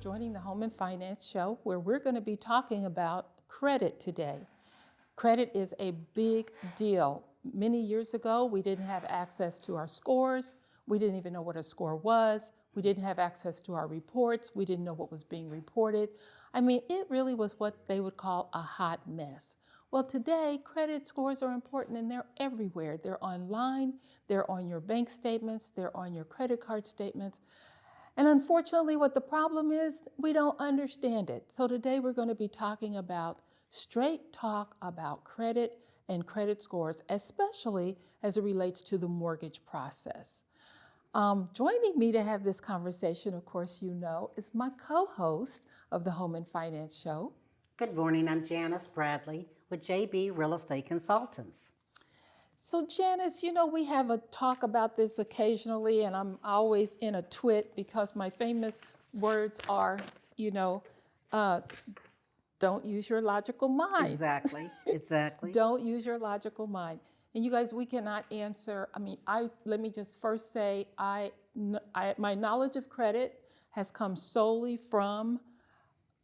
joining the Home and Finance Show, where we're going to be talking about credit today. Credit is a big deal. Many years ago, we didn't have access to our scores. We didn't even know what a score was. We didn't have access to our reports. We didn't know what was being reported. I mean, it really was what they would call a hot mess. Well, today, credit scores are important and they're everywhere. They're online, they're on your bank statements, they're on your credit card statements. And unfortunately, what the problem is, we don't understand it. So today we're going to be talking about straight talk about credit and credit scores, especially as it relates to the mortgage process. Joining me to have this conversation, of course, you know, is my co-host of the Home and Finance Show. Good morning, I'm Janice Bradley with JB Real Estate Consultants. So Janice, you know, we have a talk about this occasionally, and I'm always in a twit because my famous words are, you know, don't use your logical mind. Exactly. Don't use your logical mind. And you guys, we cannot answer, let me just first say, my knowledge of credit has come solely from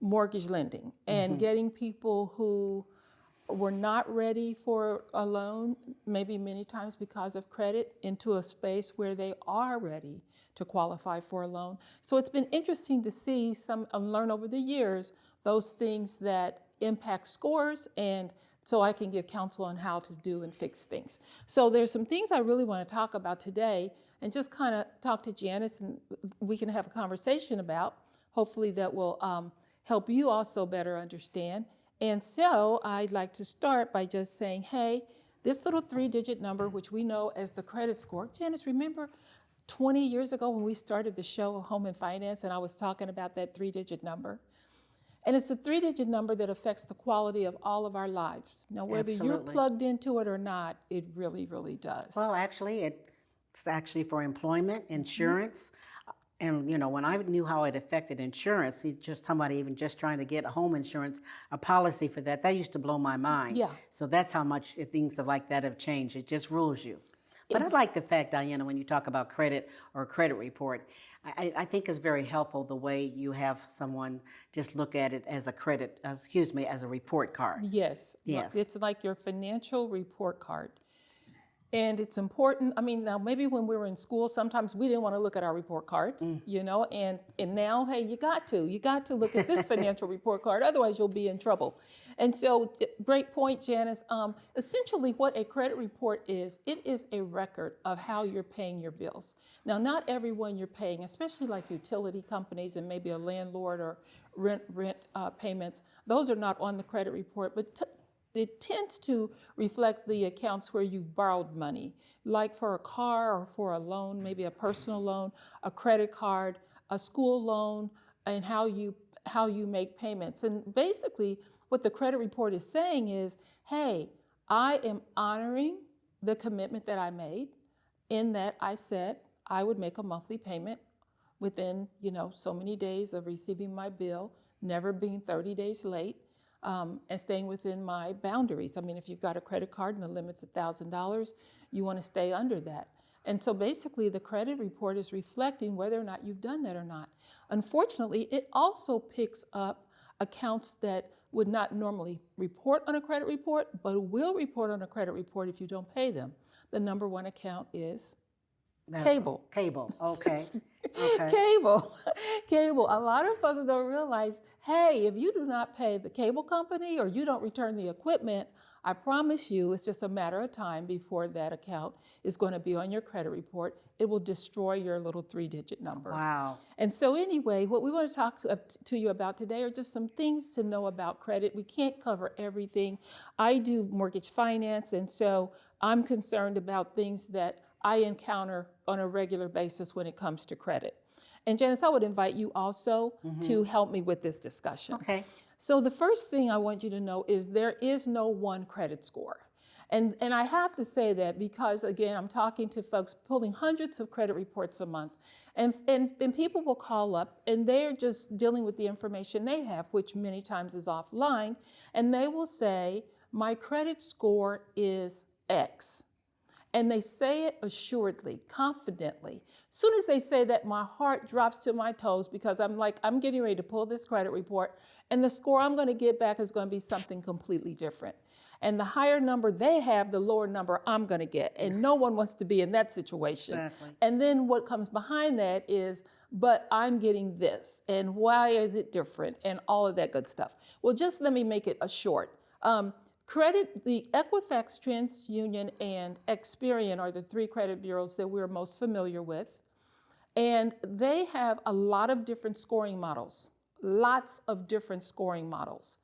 mortgage lending and getting people who were not ready for a loan, maybe many times because of credit, into a space where they are ready to qualify for a loan. So it's been interesting to see learn over the years those things that impact scores, and so I can give counsel on how to do and fix things. So there's some things I really want to talk about today and just kind of talk to Janice and we can have a conversation about, hopefully that will help you also better understand. And so I'd like to start by just saying, hey, this little 3-digit number, which we know as the credit score. Janice, remember 20 years ago when we started the show Home and Finance and I was talking about that 3-digit number? And it's a 3-digit number that affects the quality of all of our lives. Now, whether you're plugged into it or not, it really, really does. Well, actually, it's actually for employment, insurance. And, you know, when I knew how it affected insurance, somebody even just trying to get a home insurance, a policy for that used to blow my mind. Yeah. So that's how much things like that have changed. It just rules you. But I like the fact, Diana, when you talk about credit or credit report, I think it's very helpful the way you have someone just look at it as as a report card. Yes. It's like your financial report card. And it's important. Now maybe when we were in school, sometimes we didn't want to look at our report cards, you know, and now, hey, you got to look at this financial report card, otherwise you'll be in trouble. And so, great point, Janice. Essentially what a credit report is, it is a record of how you're paying your bills. Now, not everyone you're paying, especially like utility companies and maybe a landlord or rent payments, those are not on the credit report, but it tends to reflect the accounts where you borrowed money, like for a car or for a loan, maybe a personal loan, a credit card, a school loan, and how you make payments. And basically, what the credit report is saying is, hey, I am honoring the commitment that I made in that I said I would make a monthly payment within, you know, so many days of receiving my bill, never being 30 days late. And staying within my boundaries. If you've got a credit card and the limit's $1,000, you want to stay under that. And so basically the credit report is reflecting whether or not you've done that or not. Unfortunately, it also picks up accounts that would not normally report on a credit report, but will report on a credit report if you don't pay them. The number one account is cable. Okay. Cable. A lot of folks don't realize, hey, if you do not pay the cable company or you don't return the equipment, I promise you it's just a matter of time before that account is going to be on your credit report. It will destroy your little 3-digit number. Wow. And so anyway, what we want to talk to you about today are just some things to know about credit. We can't cover everything. I do mortgage finance, and so I'm concerned about things that I encounter on a regular basis when it comes to credit. And Janice, I would invite you also to help me with this discussion. Okay. So the first thing I want you to know is there is no one credit score. And I have to say that because, again, I'm talking to folks pulling hundreds of credit reports a month. And people will call up and they're just dealing with the information they have, which many times is offline. And they will say, my credit score is X. And they say it assuredly, confidently. As soon as they say that, my heart drops to my toes because I'm like, I'm getting ready to pull this credit report, and the score I'm going to get back is going to be something completely different. And the higher number they have, the lower number I'm going to get. And no one wants to be in that situation. Exactly. And then what comes behind that is, but I'm getting this, and why is it different, and all of that good stuff. Well, just let me make it a short. The Equifax, TransUnion, and Experian are the three credit bureaus that we're most familiar with. And they have a lot of different scoring models, lots of different scoring models.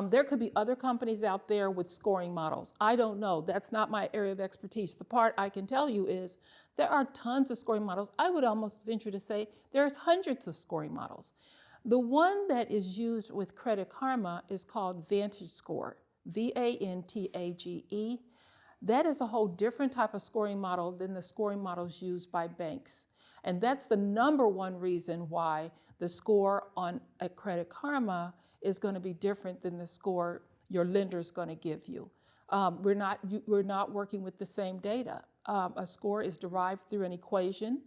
There could be other companies out there with scoring models. I don't know. That's not my area of expertise. The part I can tell you is there are tons of scoring models. I would almost venture to say there's hundreds of scoring models. The one that is used with Credit Karma is called VantageScore, VANTAGE. That is a whole different type of scoring model than the scoring models used by banks. And that's the number one reason why the score on a Credit Karma is going to be different than the score your lender is going to give you. We're not working with the same data. A score is derived through an equation,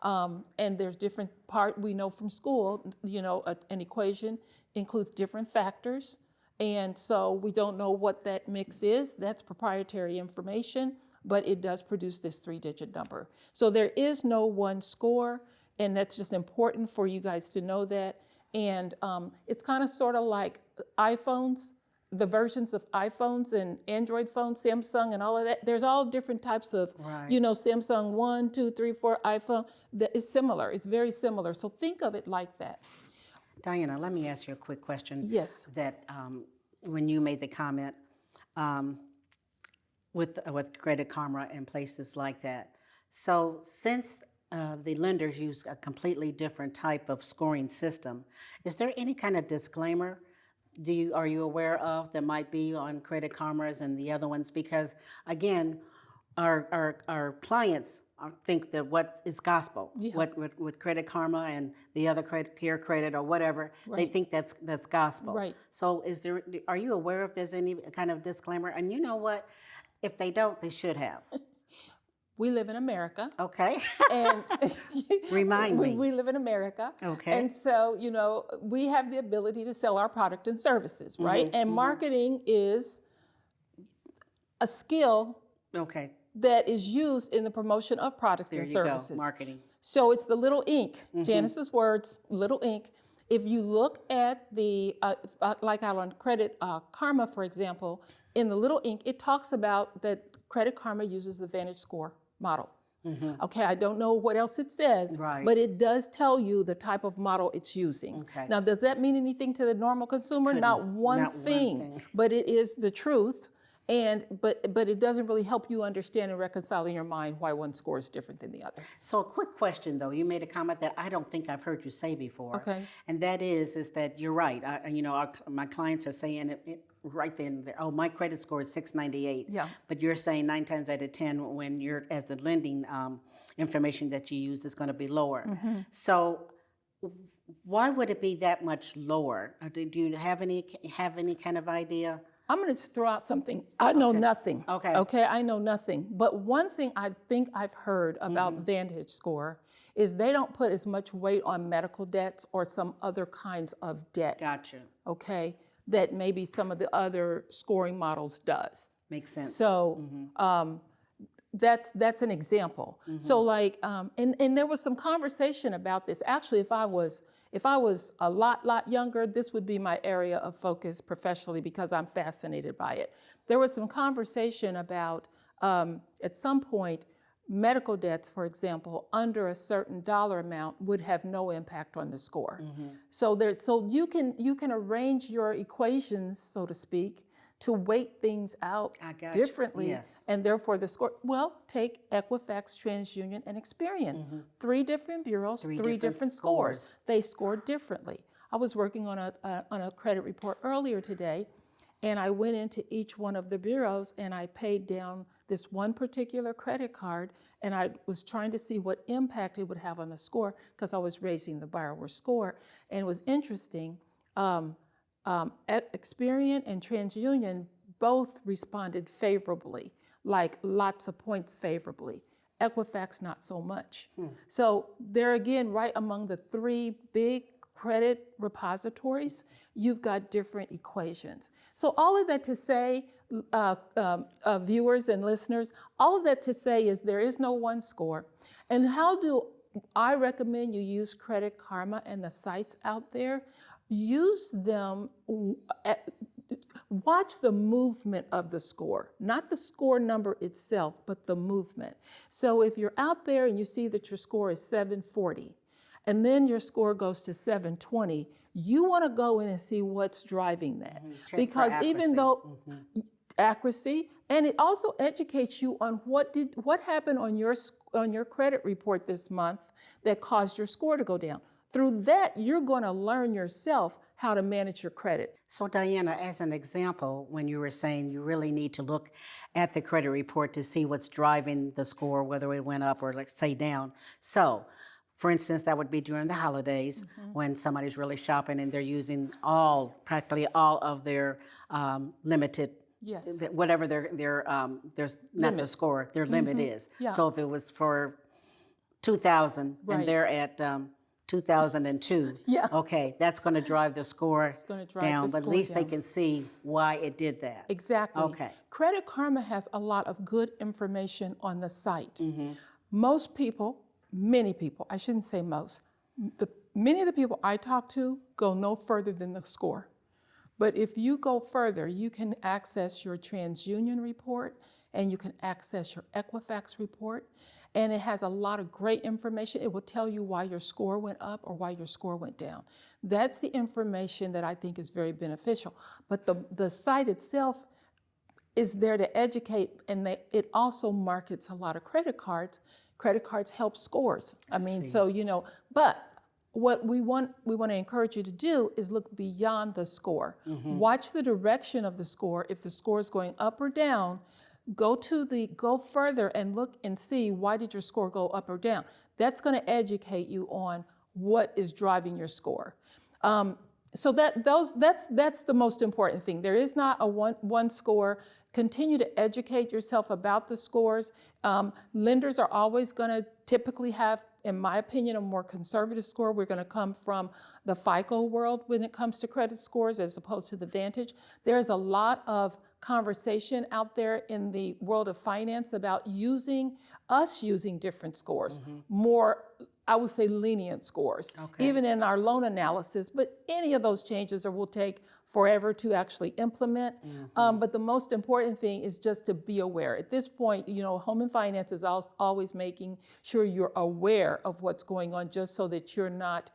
and there's different we know from school, an equation includes different factors, and so we don't know what that mix is. That's proprietary information, but it does produce this 3-digit number. So there is no one score, and that's just important for you guys to know that. And it's kind of sort of like iPhones, the versions of iPhones and Android phones, Samsung and all of that. There's all different types of, Samsung 1, 2, 3, 4, iPhone. That is similar. It's very similar. So think of it like that. Diana, let me ask you a quick question. Yes. That when you made the comment with Credit Karma and places like that. So since the lenders use a completely different type of scoring system, is there any kind of disclaimer are you aware of that might be on Credit Karma's and the other ones? Because again, our clients think that what is gospel, what with Credit Karma and the other credit or whatever, they think that's gospel. Right. So are you aware if there's any kind of disclaimer? And you know what? If they don't, they should have. We live in America. Okay. And Remind me. We live in America. Okay. And so, we have the ability to sell our product and services, right? And marketing is a skill that is used in the promotion of products and services. There you go, marketing. So it's the little ink, Janice's words, little ink. If you look at the, like out on Credit Karma, for example, in the little ink, it talks about that Credit Karma uses the VantageScore model. Okay, I don't know what else it says, but it does tell you the type of model it's using. Now, does that mean anything to the normal consumer? Not one thing, but it is the truth. But it doesn't really help you understand and reconcile in your mind why one score is different than the other. So a quick question though, you made a comment that I don't think I've heard you say before. Okay. And that is that you're right. My clients are saying it right then, oh, my credit score is 698. Yeah. But you're saying 9 times out of 10 when you're, as the lending information that you use is going to be lower. So why would it be that much lower? Do you have any kind of idea? I'm going to just throw out something. I know nothing. Okay, I know nothing. But one thing I think I've heard about VantageScore is they don't put as much weight on medical debts or some other kinds of debt. Gotcha. Okay, that maybe some of the other scoring models does. Makes sense. So that's an example. So like, and there was some conversation about this. Actually, if I was a lot younger, this would be my area of focus professionally because I'm fascinated by it. There was some conversation about, at some point, medical debts, for example, under a certain dollar amount would have no impact on the score. So you can arrange your equations, so to speak, to weight things out differently, and therefore the score. Well, take Equifax, TransUnion, and Experian. 3 different bureaus, 3 different scores. They scored differently. I was working on a credit report earlier today, and I went into each one of the bureaus and I paid down this one particular credit card, and I was trying to see what impact it would have on the score because I was raising the borrower's score. And it was interesting. Experian and TransUnion both responded favorably. like lots of points favorably. Equifax, not so much. So they're again right among the three big credit repositories. You've got different equations. So all of that to say, viewers and listeners, all of that to say is there is no one score. And how do I recommend you use Credit Karma and the sites out there? Use them, watch the movement of the score, not the score number itself, but the movement. So if you're out there and you see that your score is 740, and then your score goes to 720, you want to go in and see what's driving that. Because even though accuracy, and it also educates you on what happened on your credit report this month that caused your score to go down. Through that, you're going to learn yourself how to manage your credit. So Diana, as an example, when you were saying you really need to look at the credit report to see what's driving the score, whether it went up or let's say down. So, for instance, that would be during the holidays when somebody's really shopping and they're using practically all of their limited, Yes. whatever their not their score, their limit is. Yeah. So if it was for 2,000 Right. and they're at 2002, Yeah. okay, that's going to drive the score gonna drive down, the but at score least they down. can see why it did that. Exactly. Okay. Credit Karma has a lot of good information on the site. Most people, many people, I shouldn't say most, many of the people I talk to go no further than the score. But if you go further, you can access your TransUnion report and you can access your Equifax report. And it has a lot of great information. It will tell you why your score went up or why your score went down. That's the information that I think is very beneficial. But the site itself is there to educate, and it also markets a lot of credit cards. Credit cards help scores. I mean, so, but what we want to encourage you to do is look beyond the score. Watch the direction of the score. If the score is going up or down, go further and look and see why did your score go up or down. That's going to educate you on what is driving your score. So that's the most important thing. There is not a one score. Continue to educate yourself about the scores. Lenders are always going to typically have, in my opinion, a more conservative score. We're going to come from the FICO world when it comes to credit scores as opposed to the Vantage. There's a lot of conversation out there in the world of finance about using different scores, more, I would say, lenient scores, even in our loan analysis. But any of those changes will take forever to actually implement. But the most important thing is just to be aware. At this point, Home and Finance is always making sure you're aware of what's going on, just so that you're not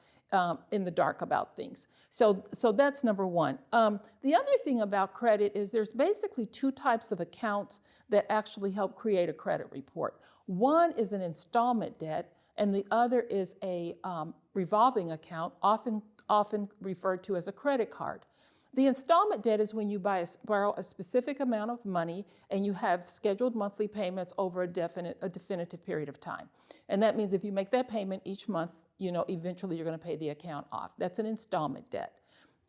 in the dark about things. So that's number one. The other thing about credit is there's basically two types of accounts that actually help create a credit report. One is an installment debt, and the other is a revolving account, often referred to as a credit card. The installment debt is when you borrow a specific amount of money and you have scheduled monthly payments over a definitive period of time. And that means if you make that payment each month, eventually you're going to pay the account off. That's an installment debt.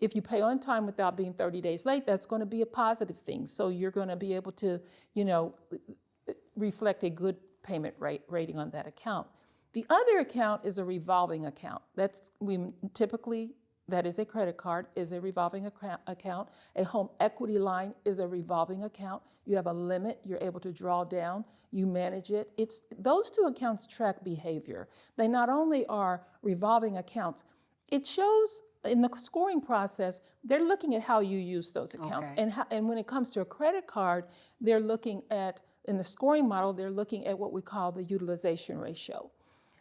If you pay on time without being 30 days late, that's going to be a positive thing. So you're going to be able to, reflect a good payment rating on that account. The other account is a revolving account. That is a credit card, is a revolving account. A home equity line is a revolving account. You have a limit, you're able to draw down, you manage it. Those two accounts track behavior. They not only are revolving accounts, it shows in the scoring process, they're looking at how you use those accounts. And when it comes to a credit card, they're looking at, in the scoring model, they're looking at what we call the utilization ratio.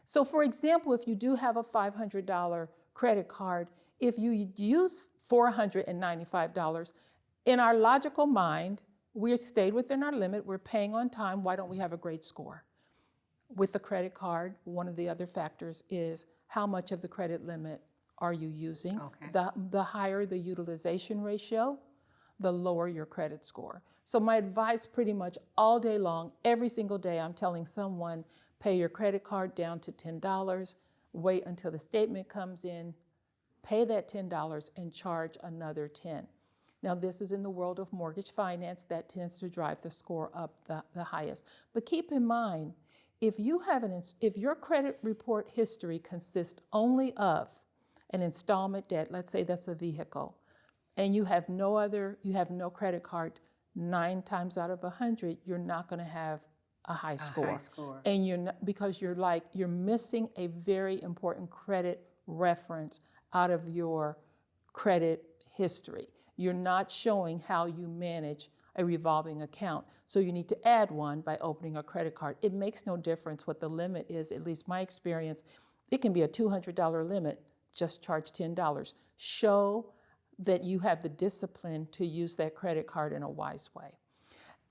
So for example, if you do have a $500 credit card, if you use $495, in our logical mind, we're stayed within our limit, we're paying on time, why don't we have a great score? With the credit card, one of the other factors is how much of the credit limit are you using? The higher the utilization ratio, the lower your credit score. So my advice pretty much all day long, every single day, I'm telling someone, pay your credit card down to $10, wait until the statement comes in, pay that $10 and charge another $10. Now, this is in the world of mortgage finance that tends to drive the score up the highest. But keep in mind, if your credit report history consists only of an installment debt, let's say that's a vehicle, and you have no credit card, 9 times out of 100, you're not going to have a high score. High score. And you're not, because you're missing a very important credit reference out of your credit history. You're not showing how you manage a revolving account. So you need to add one by opening a credit card. It makes no difference what the limit is, at least my experience. It can be a $200 limit, just charge $10. Show that you have the discipline to use that credit card in a wise way.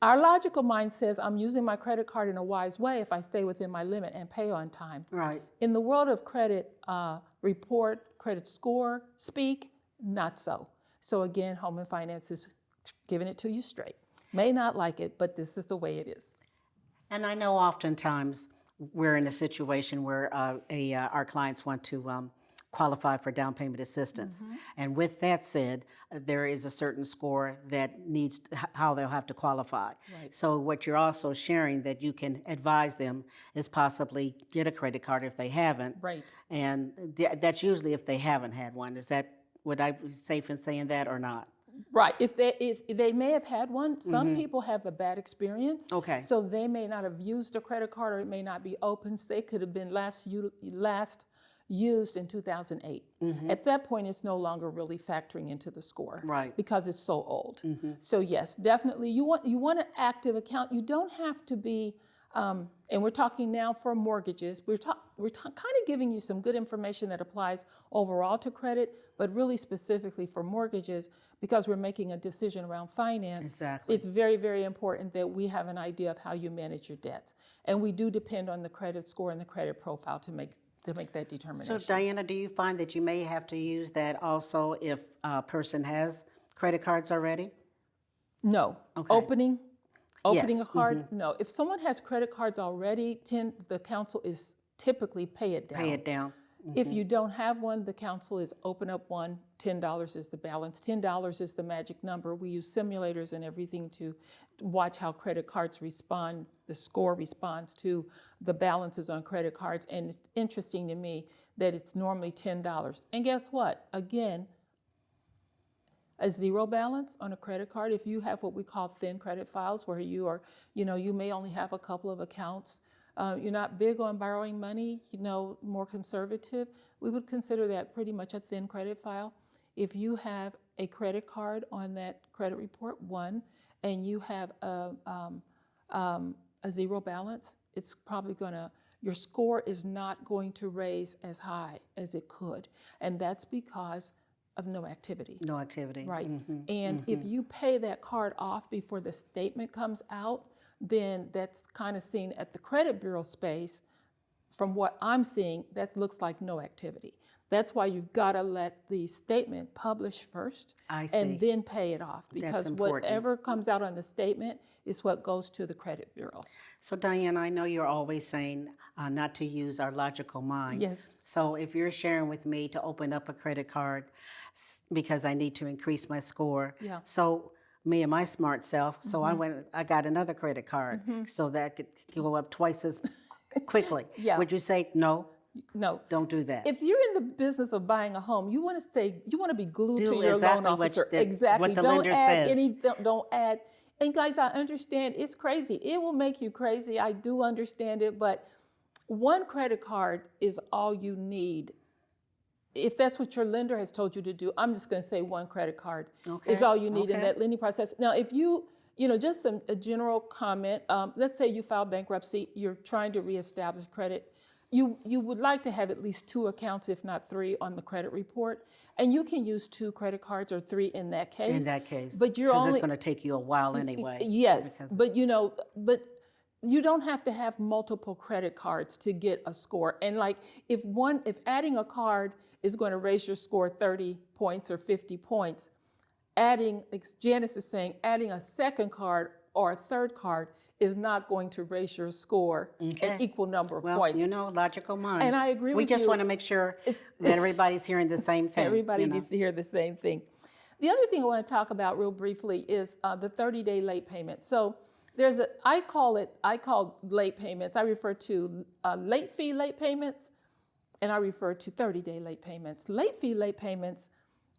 Our logical mind says, I'm using my credit card in a wise way if I stay within my limit and pay on time. Right. In the world of credit report, credit score speak, not so. So again, Home and Finance is giving it to you straight. May not like it, but this is the way it is. And I know oftentimes we're in a situation where our clients want to qualify for down payment assistance. And with that said, there is a certain score that needs how they'll have to qualify. Right. So what you're also sharing that you can advise them is possibly get a credit card if they haven't. Right. And that's usually if they haven't had one. Would I be safe in saying that or not? Right. If they may have had one, some people have a bad experience. Okay. So they may not have used a credit card, or it may not be open. Say it could have been last used in 2008. At that point, it's no longer really factoring into the score, Right. Because it's so old. So yes, definitely, you want an active account. You don't have to be. And we're talking now for mortgages. We're kind of giving you some good information that applies overall to credit, but really specifically for mortgages, because we're making a decision around finance. Exactly. It's very, very important that we have an idea of how you manage your debts. And we do depend on the credit score and the credit profile to make that determination. So Diana, do you find that you may have to use that also if a person has credit cards already? No. Okay. Opening Yes. a card, no. If someone has credit cards already, the counsel is typically pay it down. Pay it down. If you don't have one, the counsel is open up one. $10 is the balance. $10 is the magic number. We use simulators and everything to watch how credit cards respond. The score responds to the balances on credit cards. And it's interesting to me that it's normally $10. And guess what? Again, a zero balance on a credit card, if you have what we call thin credit files, where you may only have a couple of accounts, you're not big on borrowing money, more conservative, we would consider that pretty much a thin credit file. If you have a credit card on that credit report, one, and you have a zero balance, it's probably your score is not going to raise as high as it could. And that's because of no activity. No activity. Right. And if you pay that card off before the statement comes out, then that's kind of seen at the credit bureau space. From what I'm seeing, that looks like no activity. That's why you've got to let the statement publish first I see. and then pay it off, because important. whatever comes out on the statement is what goes to the credit bureaus. So Diana, I know you're always saying not to use our logical mind. Yes. So if you're sharing with me to open up a credit card because I need to increase my score, Yeah. so me and my smart self, so I got another credit card so that could go up twice as quickly. Yeah. Would you say no? No. Don't do that. If you're in the business of buying a home, you want to be glued Do to your exactly loan what officer. the- Exactly. what the Don't lender add says. don't add. And guys, I understand it's crazy. It will make you crazy. I do understand it, but one credit card is all you need. If that's what your lender has told you to do, I'm just going to say one credit card is all you need in Okay. that lending process. Now, if just a general comment, let's say you file bankruptcy, you're trying to reestablish credit. You would like to have at least 2 accounts, if not 3, on the credit report. And you can use 2 credit cards or 3 in that case. In that case. But you're because only it's going to take you a while anyway. Yes, but you don't have to have multiple credit cards to get a score. And like if adding a card is going to raise your score 30 points or 50 points, like Janice is saying, adding a second card or a third card is not going to raise your score an equal number of Well, points. logical mind. And I agree We with just you. want to make sure that everybody's hearing the same thing. Everybody needs to hear the same thing. The other thing I want to talk about real briefly is the 30-day late payment. So I call late payments, I refer to late fee late payments, and I refer to 30-day late payments. Late fee late payments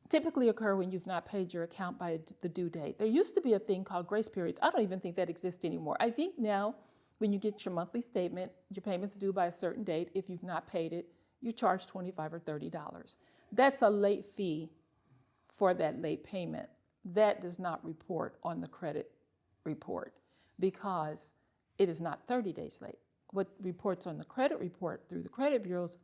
typically occur when you've not paid your account by the due date. There used to be a thing called grace periods. I don't even think that exists anymore. I think now when you get your monthly statement, your payment's due by a certain date. If you've not paid it, you charge $25 or $30. That's a late fee for that late payment. That does not report on the credit report because it is not 30 days late. What reports on the credit report through the credit bureaus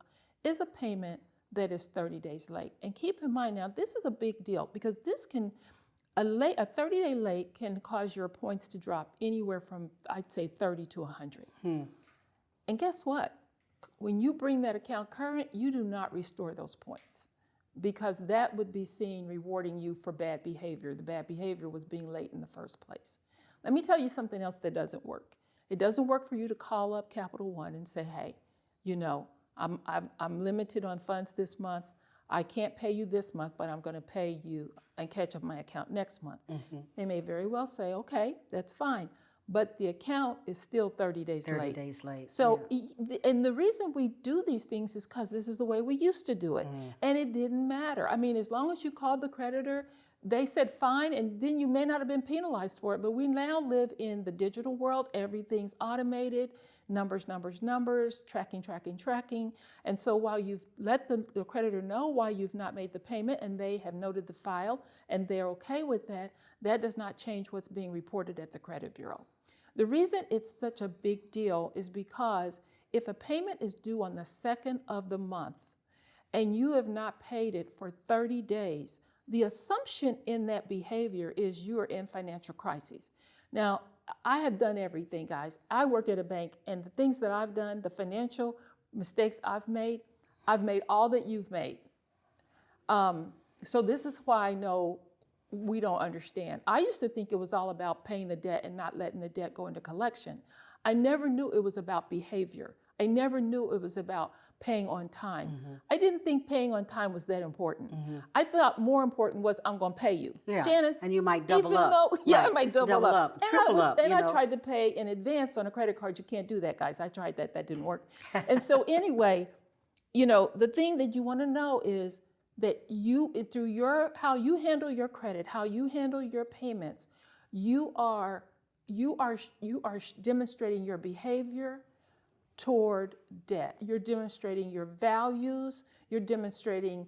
is a payment that is 30 days late. And keep in mind now, this is a big deal because a 30-day late can cause your points to drop anywhere from, I'd say, 30 to 100. And guess what? When you bring that account current, you do not restore those points because that would be seen rewarding you for bad behavior. The bad behavior was being late in the first place. Let me tell you something else that doesn't work. It doesn't work for you to call up Capital One and say, hey, I'm limited on funds this month. I can't pay you this month, but I'm going to pay you and catch up my account next month. They may very well say, okay, that's fine. But the account is still 30 days late. 30 days late. So, and the reason we do these things is because this is the way we used to do it. And it didn't matter. I mean, as long as you called the creditor, they said fine, and then you may not have been penalized for it. But we now live in the digital world. Everything's automated. Numbers, tracking. And so while you've let the creditor know why you've not made the payment and they have noted the file and they're okay with that, that does not change what's being reported at the credit bureau. The reason it's such a big deal is because if a payment is due on the 2nd of the month and you have not paid it for 30 days, the assumption in that behavior is you are in financial crisis. Now, I have done everything, guys. I worked at a bank, and the things that I've done, the financial mistakes I've made all that you've made. So this is why I know we don't understand. I used to think it was all about paying the debt and not letting the debt go into collection. I never knew it was about behavior. I never knew it was about paying on time. I didn't think paying on time was that important. I thought more important was I'm going to pay you. Yeah. Janice. And you might double up. I Right. might double up. Triple up. And I tried to pay in advance on a credit card. You can't do that, guys. I tried that. That didn't work. And so anyway, the thing that you want to know is that through how you handle your credit, how you handle your payments, you are demonstrating your behavior toward debt. You're demonstrating your values. You're demonstrating,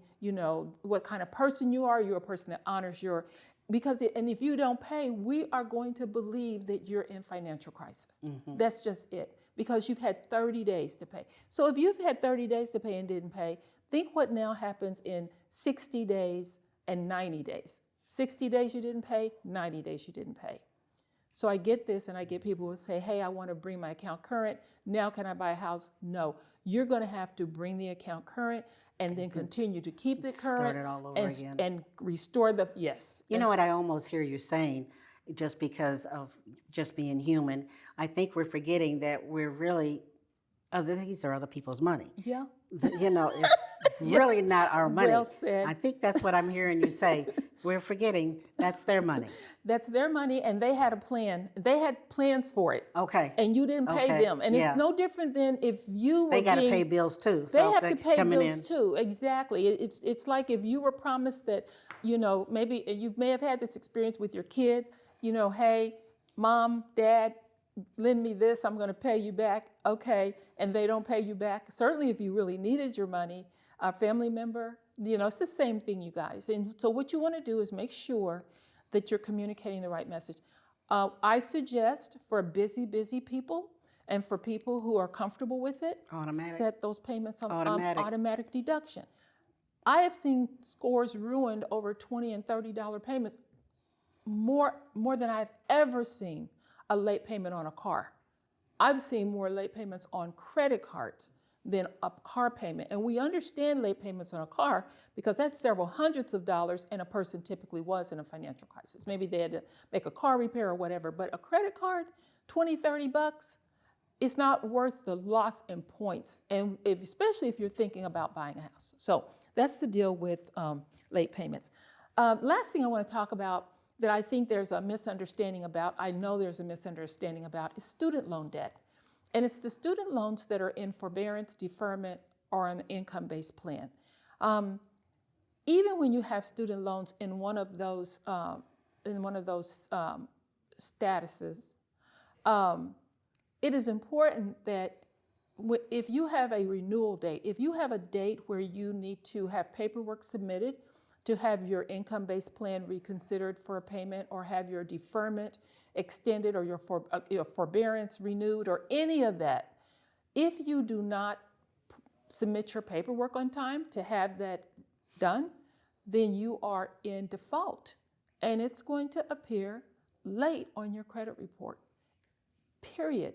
what kind of person you are. You're a person that honors and if you don't pay, we are going to believe that you're in financial crisis. That's just it, because you've had 30 days to pay. So if you've had 30 days to pay and didn't pay, think what now happens in 60 days and 90 days. 60 days you didn't pay, 90 days you didn't pay. So I get this, and I get people who say, hey, I want to bring my account current. Now can I buy a house? No. You're going to have to bring the account current and then continue to keep it current. Start it all over again. And restore yes. You know what I almost hear you saying, just because of just being human, I think we're forgetting that we're really, these are other people's money. Yeah. It's really not our money. Well said. I think that's what I'm hearing you say. We're forgetting that's their money. That's their money, and they had a plan. They had plans for it. Okay. And you didn't pay them. And it's no different than if you were They got to pay bills too. They have to pay bills too. Exactly. It's like if you were promised that, maybe you may have had this experience with your kid, hey, mom, dad, lend me this, I'm going to pay you back. Okay. And they don't pay you back. Certainly if you really needed your money, a family member, it's the same thing, you guys. And so what you want to do is make sure that you're communicating the right message. I suggest for busy people and for people who are comfortable with it, set those payments on automatic deduction. I have seen scores ruined over $20 and $30 payments more than I've ever seen a late payment on a car. I've seen more late payments on credit cards than a car payment. And we understand late payments on a car because that's several hundreds of dollars, and a person typically was in a financial crisis. Maybe they had to make a car repair or whatever, but a credit card, $20, $30, it's not worth the loss in points, and especially if you're thinking about buying a house. So that's the deal with late payments. Last thing I want to talk about that I think there's a misunderstanding about, I know there's a misunderstanding about, is student loan debt. And it's the student loans that are in forbearance, deferment, or an income-based plan. Even when you have student loans in one of those statuses, it is important that if you have a renewal date, if you have a date where you need to have paperwork submitted to have your income-based plan reconsidered for a payment, or have your deferment extended, or your forbearance renewed, or any of that, if you do not submit your paperwork on time to have that done, then you are in default, and it's going to appear late on your credit report, period.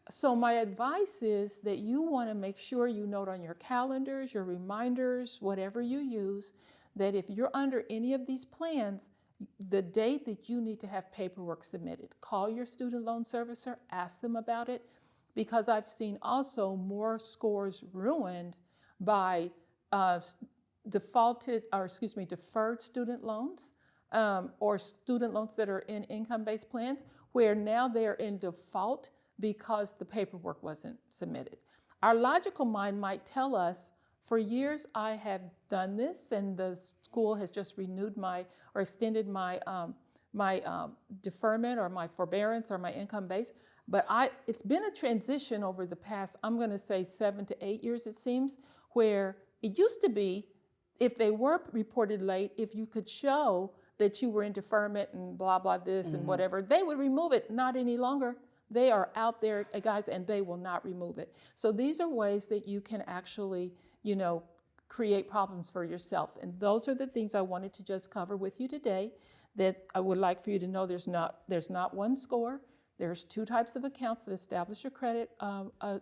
So my advice is that you want to make sure you note on your calendars, your reminders, whatever you use, that if you're under any of these plans, the date that you need to have paperwork submitted. Call your student loan servicer, ask them about it, because I've seen also more scores ruined by deferred student loans, or student loans that are in income-based plans, where now they're in default because the paperwork wasn't submitted. Our logical mind might tell us, for years I have done this, and the school has just renewed or extended my deferment, or my forbearance, or my income base. But it's been a transition over the past, I'm going to say 7 to 8 years, it seems, where it used to be, if they were reported late, if you could show that you were in deferment and blah, blah, this and whatever, they would remove it. Not any longer. They are out there, guys, and they will not remove it. So these are ways that you can actually, create problems for yourself. And those are the things I wanted to just cover with you today, that I would like for you to know there's not one score. There's 2 types of accounts that establish your credit a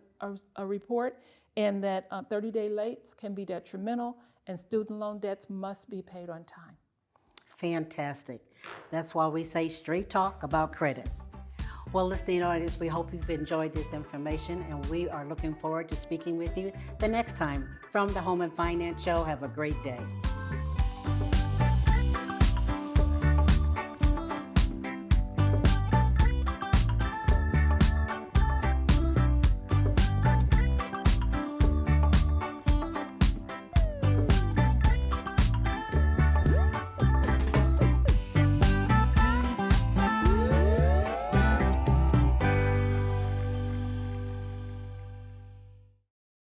report, and that 30-day lates can be detrimental, and student loan debts must be paid on time. Fantastic. That's why we say straight talk about credit. Well, listening audience, we hope you've enjoyed this information, and we are looking forward to speaking with you the next time from the Home and Finance Show. Have a great day.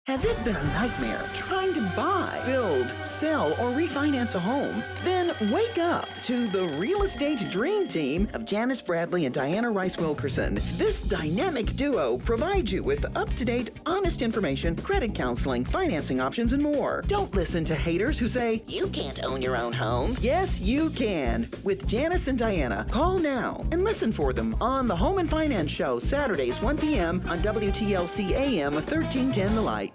Has it been a nightmare trying to buy, build, sell, or refinance a home? Then wake up to the Real Estate Dream Team of Janice Bradley and Diana Rice Wilkerson. This dynamic duo provides you with up-to-date, honest information, credit counseling, financing options, and more. Don't listen to haters who say, you can't own your own home. Yes, you can. With Janice and Diana, call now and listen for them on the Home and Finance Show, Saturdays, 1 p.m. on WTLC AM 1310 The Light.